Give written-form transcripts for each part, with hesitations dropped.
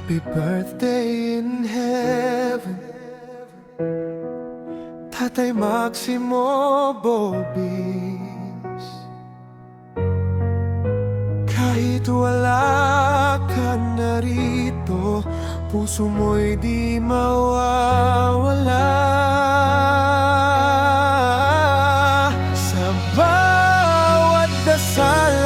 Happy birthday in heaven, Tatay Maximo Bobis. Kahit wala ka narito, puso mo'y di mawawala. Sa bawat dasal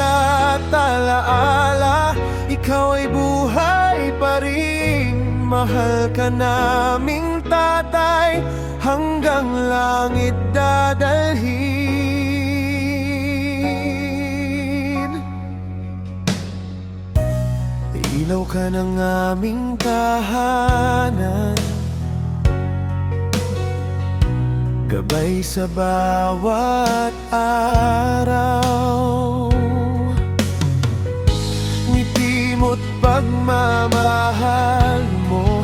at alaala, ikaw ay buhay pa rin. Mahal ka naming tatay, hanggang langit dadalhin. Ilaw ka ng aming tahanan, gabay sa bawat araw. Ngiti mo't pagmamahal mo,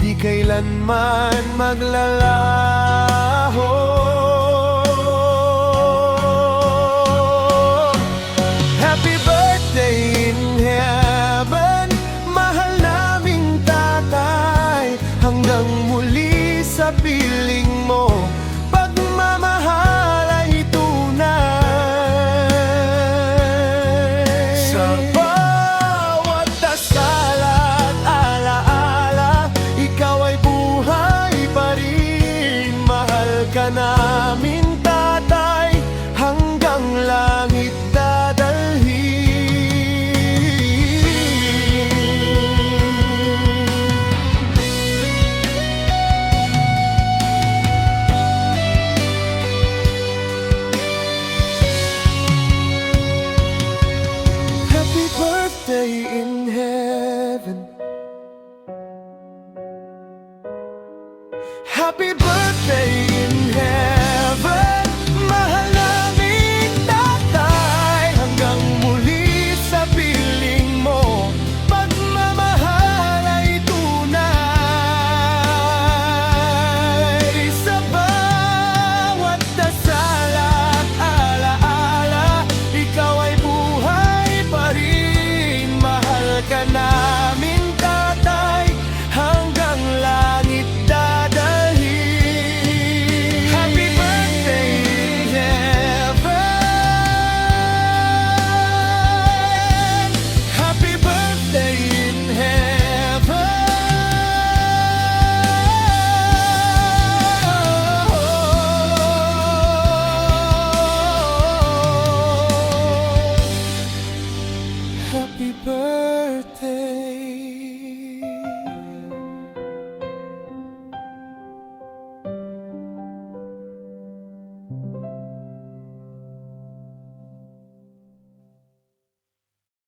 di kailanman maglalaho. Happy birthday in heaven, mahal naming tatay, hanggang muli sa piling mo, pagmamahal ay tunay. Sa bawat dasal at alaala, ikaw ay buhay pa rin. Mahal ka namin tatay, hanggang langit dadalhin. Happy birthday in heaven, happy birthday in heaven, mahal naming tatay, hanggang muli sa piling mo, pagmamahal ay tunay. Sa bawat dasal at alaala, ikaw ay buhay pa rin. Mahal ka namin tatay, hanggang langit dadalhin. Happy birthday in heaven, happy birthday in heaven. Happy birthday.